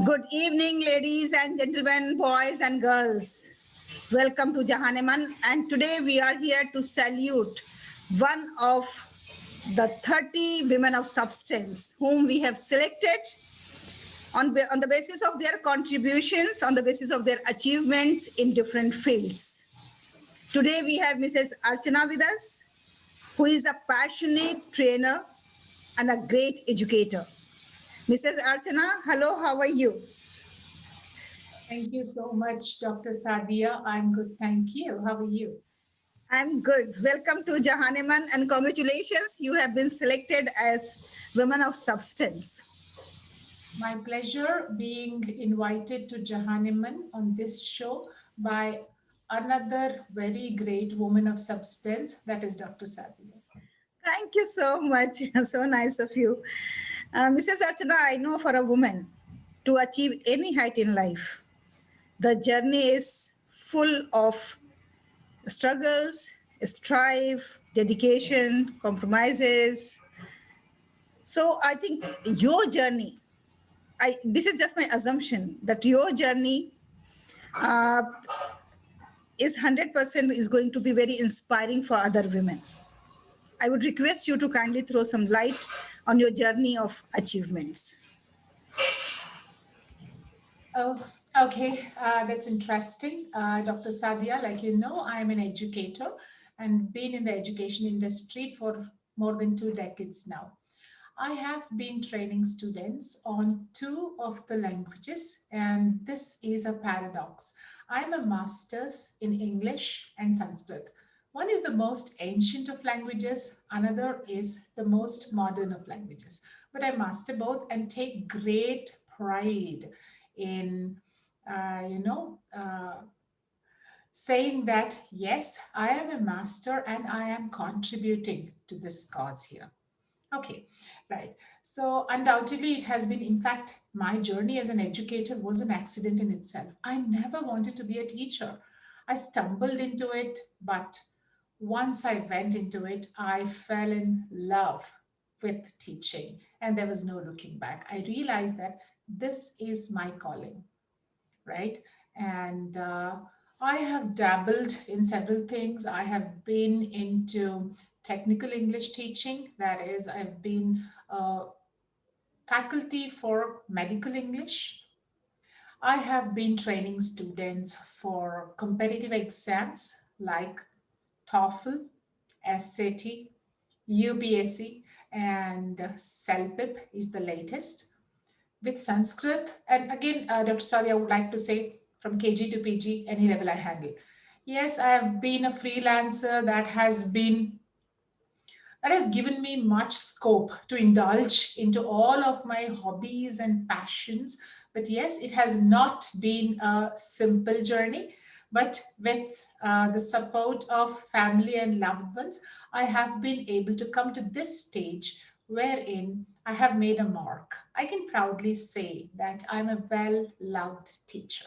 Good evening, ladies and gentlemen, boys and girls. Welcome to Jahaneman, and today we are here to salute one of the 30 women of substance whom we have selected on the basis of their contributions, on the basis of their achievements in different fields. Today we have Mrs. Archana with us, who is a passionate trainer and a great educator. Mrs. Archana, hello, how are you? Thank you so much, Dr. Sadia. I'm good, thank you. How are you? I'm good. Welcome to Jahaneman and congratulations. You have been selected as Women of Substance. My pleasure being invited to Jahaniman on this show by another very great woman of substance, that is Dr. Sadia. Thank you so much. So nice of you. Mrs. Archana, I know for a woman to achieve any height in life, the journey is full of struggles, strife, dedication, compromises. So I think your journey, this is just my assumption that your journey uh, is 100% is going to be very inspiring for other women. I would request you to kindly throw some light on your journey of achievements. Oh, okay, that's interesting. Dr. Sadia, like you know, I'm an educator and been in the education industry for more than 2 decades now. I have been training students on two of the languages, and this is a paradox. I'm a master's in English and Sanskrit. One is the most ancient of languages, another is the most modern of languages. But I master both and take great pride in, uh, you know, uh, saying that yes, I am a master and I am contributing to this cause here. Okay, right. So undoubtedly it has been, in fact, my journey as an educator was an accident in itself. I never wanted to be a teacher. I stumbled into it, but once I went into it, I fell in love with teaching and there was no looking back. I realized that this is my calling, right? And I have dabbled in several things. I have been into technical English teaching. That is, I've been faculty for medical English. I have been training students for competitive exams like TOEFL, SAT, UPSC, and CELPIP is the latest. With Sanskrit, and again, Dr. Sari, I would like to say from KG to PG, any level I handle. Yes, I have been a freelancer that has given me much scope to indulge into all of my hobbies and passions. But yes, it has not been a simple journey. But with the support of family and loved ones, I have been able to come to this stage wherein I have made a mark. I can proudly say that I'm a well loved teacher.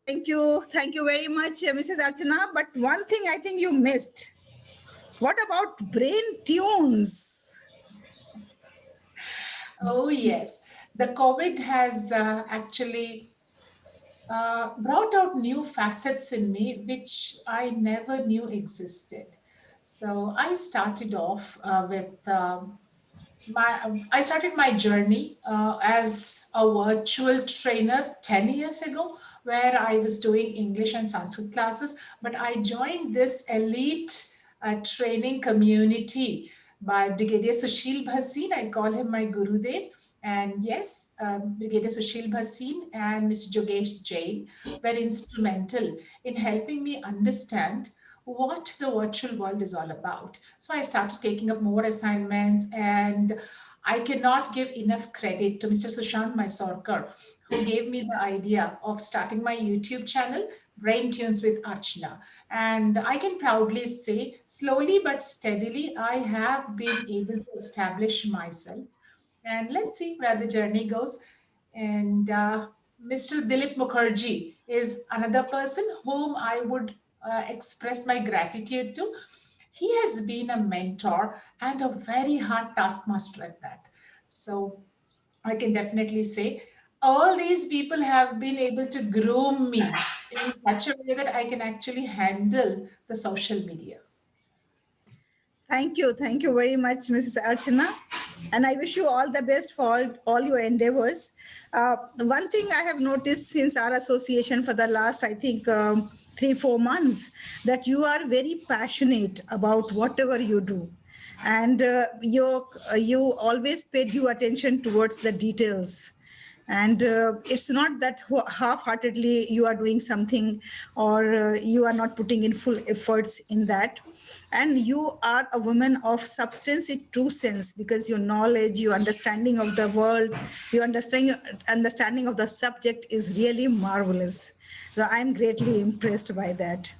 Thank you very much, Mrs. Archana. But one thing I think you missed. What about brain tunes? Oh, yes. The COVID has actually brought out new facets in me which I never knew existed. So I started off I started my journey as a virtual trainer 10 years ago, where I was doing English and Sanskrit classes. But I joined this elite training community by Brigadier Sushil Bhasin. I call him my Gurudev. And yes, Brigadier Sushil Bhasin and Mr. Jogesh Jain were instrumental in helping me understand what the virtual world is all about. So I started taking up more assignments, and I cannot give enough credit to Mr. Sushant Mysorkar, who gave me the idea of starting my YouTube channel, Brain Tunes with Archana. And I can proudly say, slowly but steadily, I have been able to establish myself. And let's see where the journey goes. And Mr. Dilip Mukherjee is another person whom I would express my gratitude to. He has been a mentor and a very hard taskmaster at that. So I can definitely say all these people have been able to groom me in such a way that I can actually handle the social media. Thank you. Thank you very much, Mrs. Archana. And I wish you all the best for all your endeavors. One thing I have noticed since our association for the last, I think, 3, 4 months, that you are very passionate about whatever you do. And you always paid due attention towards the details, and it's not that half-heartedly you are doing something, or you are not putting in full efforts in that. And you are a woman of substance in true sense, because your knowledge, your understanding of the world, your understanding of the subject is really marvelous. So I'm greatly impressed by that.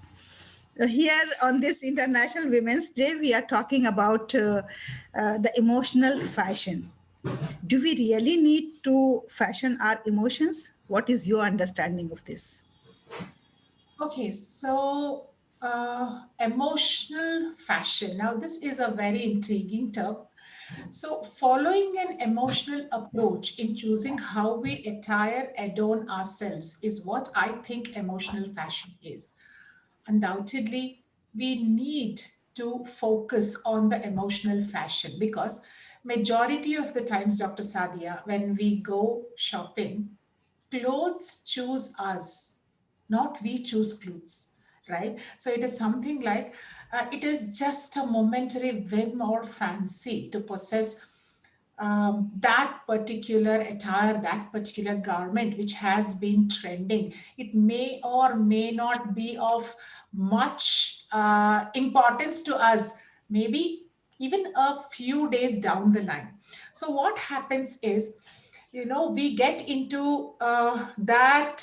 Here on this International Women's Day, we are talking about the emotional fashion. Do we really need to fashion our emotions? What is your understanding of this? Okay, so emotional fashion. Now, this is a very intriguing term. So, following an emotional approach in choosing how we attire, adorn ourselves is what I think emotional fashion is. Undoubtedly, we need to focus on the emotional fashion because majority of the times, Dr. Sadia, when we go shopping, clothes choose us, not we choose clothes, right? So it is something like it is just a momentary whim or fancy to possess that particular attire, that particular garment which has been trending. It may or may not be of much importance to us, maybe even a few days down the line. So, what happens is, we get into that,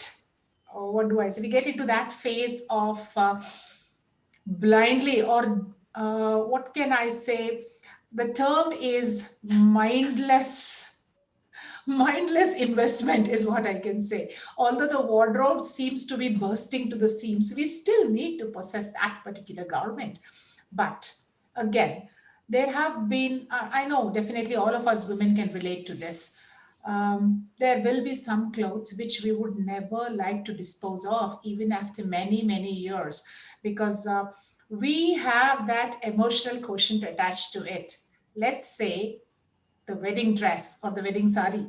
what do I say? We get into that phase of blindly, or what can I say? The term is mindless investment is what I can say. Although the wardrobe seems to be bursting to the seams, we still need to possess that particular garment. But again, there have been, I know definitely all of us women can relate to this. There will be some clothes which we would never like to dispose of, even after many, many years, because we have that emotional quotient attached to it. Let's say the wedding dress or the wedding sari,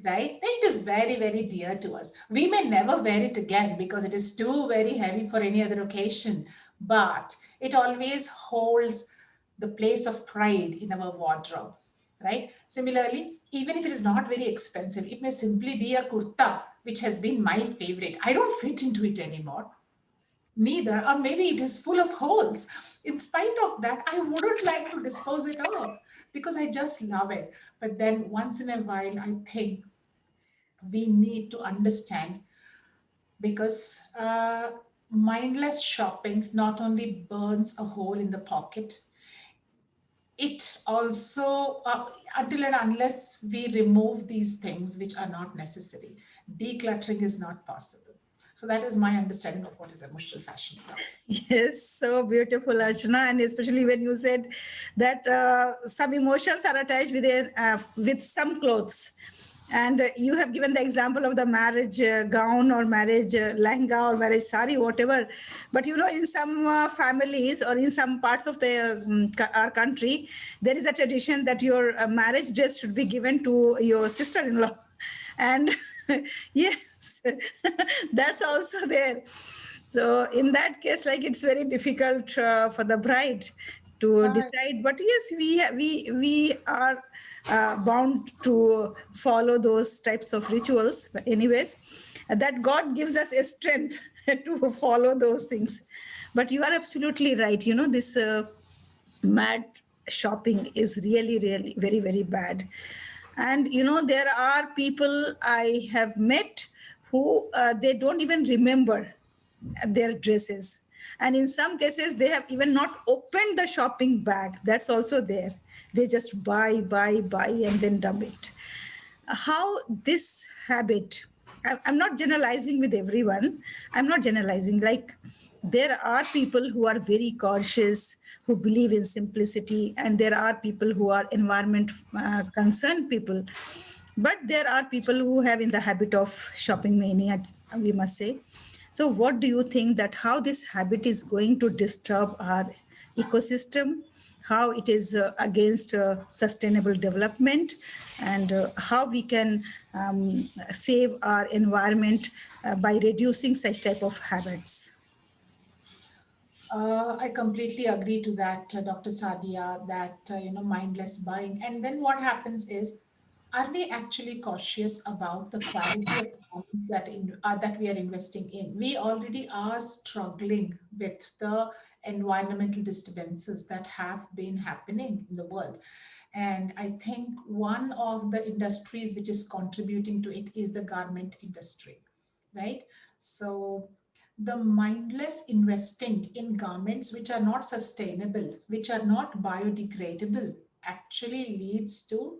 right? It is very, very dear to us. We may never wear it again because it is too very heavy for any other occasion, but it always holds the place of pride in our wardrobe, right? Similarly, even if it is not very expensive, it may simply be a kurta, which has been my favorite. I don't fit into it anymore, neither, or maybe it is full of holes. In spite of that, I wouldn't like to dispose it off because I just love it. But then once in a while, I think we need to understand, because mindless shopping not only burns a hole in the pocket, it also, until and unless we remove these things which are not necessary, decluttering is not possible. So that is my understanding of what is emotional fashion about. Yes, so beautiful, Archana, and especially when you said that some emotions are attached with some clothes. And you have given the example of the marriage gown or marriage lehenga or marriage sari, whatever. But in some families or in some parts of our country, there is a tradition that your marriage dress should be given to your sister-in-law. And yes, that's also there. So in that case, like, it's very difficult for the bride to Right. decide. But yes, we are bound to follow those types of rituals. But anyways, that God gives us a strength to follow those things. But you are absolutely right. This mad shopping is really, really very, very bad. And there are people I have met who they don't even remember their dresses, and in some cases they have even not opened the shopping bag. That's also there. They just buy and then dump it. How this habit, I'm not generalizing with everyone. I'm not generalizing. Like, there are people who are very cautious, who believe in simplicity, and there are people who are environment concerned people. But there are people who have in the habit of shopping mania, we must say. So what do you think that how this habit is going to disturb our ecosystem, how it is against sustainable development, and how we can save our environment by reducing such type of habits? I completely agree to that, Dr. Sadia, that mindless buying. And then what happens is, are we actually cautious about the quality of funds that we are investing in? We already are struggling with the environmental disturbances that have been happening in the world. And I think one of the industries which is contributing to it is the garment industry, right? So the mindless investing in garments which are not sustainable, which are not biodegradable, actually leads to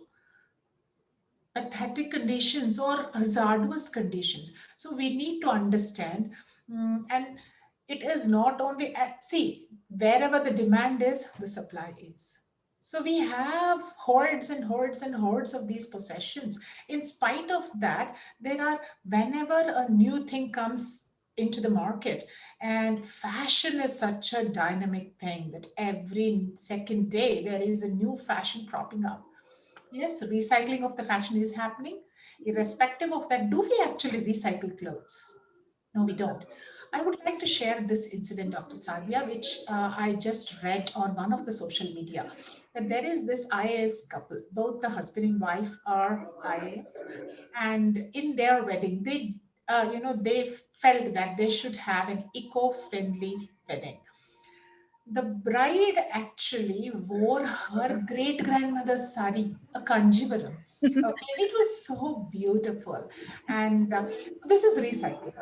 pathetic conditions or hazardous conditions. So we need to understand, and it is not only see, wherever the demand is, the supply is. So we have hordes and hordes and hordes of these possessions. In spite of that, there are, whenever a new thing comes into the market, and fashion is such a dynamic thing that every second day there is a new fashion cropping up. Yes, recycling of the fashion is happening. Irrespective of that, do we actually recycle clothes? No, we don't. I would like to share this incident, Dr. Sadia, which I just read on one of the social media. That there is this IAS couple, both the husband and wife are IAS, and in their wedding, they felt that they should have an eco-friendly wedding. The bride actually wore her great grandmother's sari, a Kanjivaram. Okay, it was so beautiful. And this is recycling.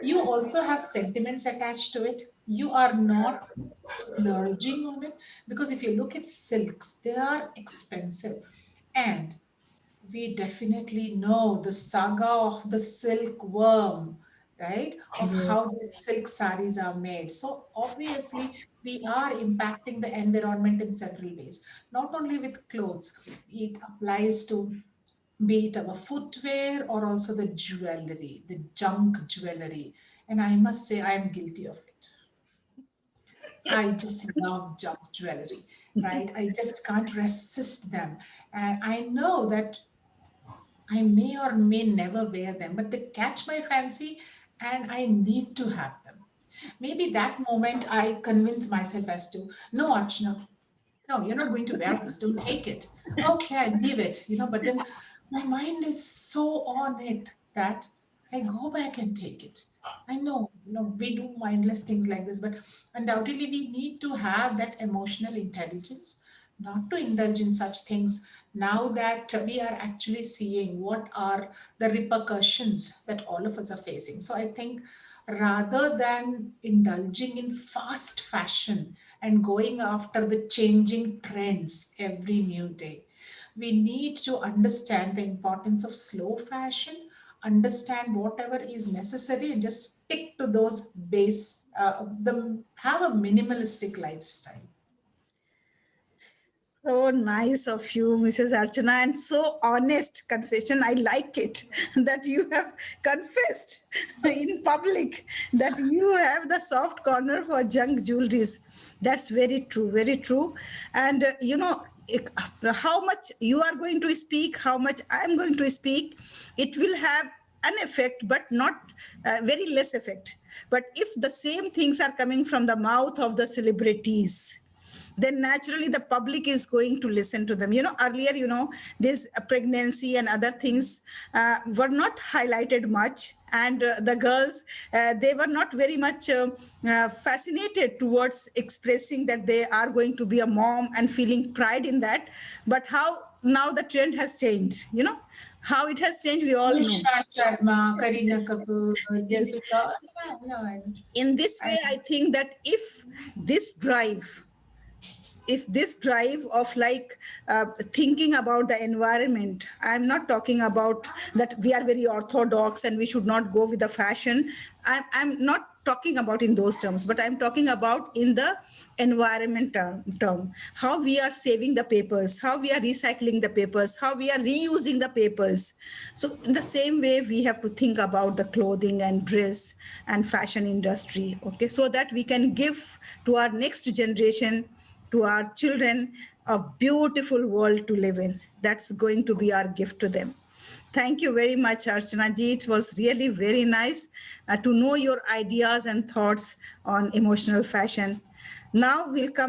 You also have sentiments attached to it. You are not splurging on it, because if you look at silks, they are expensive. And we definitely know the saga of the silkworm, right? Of Yeah. how these silk saris are made. So obviously, we are impacting the environment in several ways. Not only with clothes, it applies to, be it our footwear or also the jewelry, the junk jewelry. And I must say, I am guilty of it. I just love junk jewelry, right? I just can't resist them. And I know that I may or may never wear them, but they catch my fancy and I need to have them. Maybe that moment I convince myself as to, no, Archana, no, you're not going to wear this. Don't take it. Okay, I leave it, but then my mind is so on it that I go back and take it. I know, we do mindless things like this, but undoubtedly we need to have that emotional intelligence not to indulge in such things now that we are actually seeing what are the repercussions that all of us are facing. So I think rather than indulging in fast fashion and going after the changing trends every new day, we need to understand the importance of slow fashion, understand whatever is necessary, and just stick to those have a minimalistic lifestyle. So nice of you, Mrs. Archana, and so honest confession. I like it that you have confessed in public that you have the soft corner for junk jewelries. That's very true, very true. And how much you are going to speak, how much I'm going to speak, it will have an effect, but not very less effect. But if the same things are coming from the mouth of the celebrities, then naturally the public is going to listen to them. Earlier, this pregnancy and other things were not highlighted much, and the girls, they were not very much fascinated towards expressing that they are going to be a mom and feeling pride in that. But how now the trend has changed, how it has changed, we all know. Anusha Sharma, Yes, Kareena yes, Kapoor, yes. Deepika. Yeah, no, In this I, way, I think that this drive if this drive of like thinking about the environment, I'm not talking about that we are very orthodox and we should not go with the fashion. I'm not talking about in those terms, but I'm talking about in the environment term, how we are saving the papers, how we are recycling the papers, how we are reusing the papers. So in the same way, we have to think about the clothing and dress and fashion industry, okay, so that we can give to our next generation, to our children, a beautiful world to live in. That's going to be our gift to them. Thank you very much, Archana ji. It was really very nice to know your ideas and thoughts on emotional fashion. Now we'll come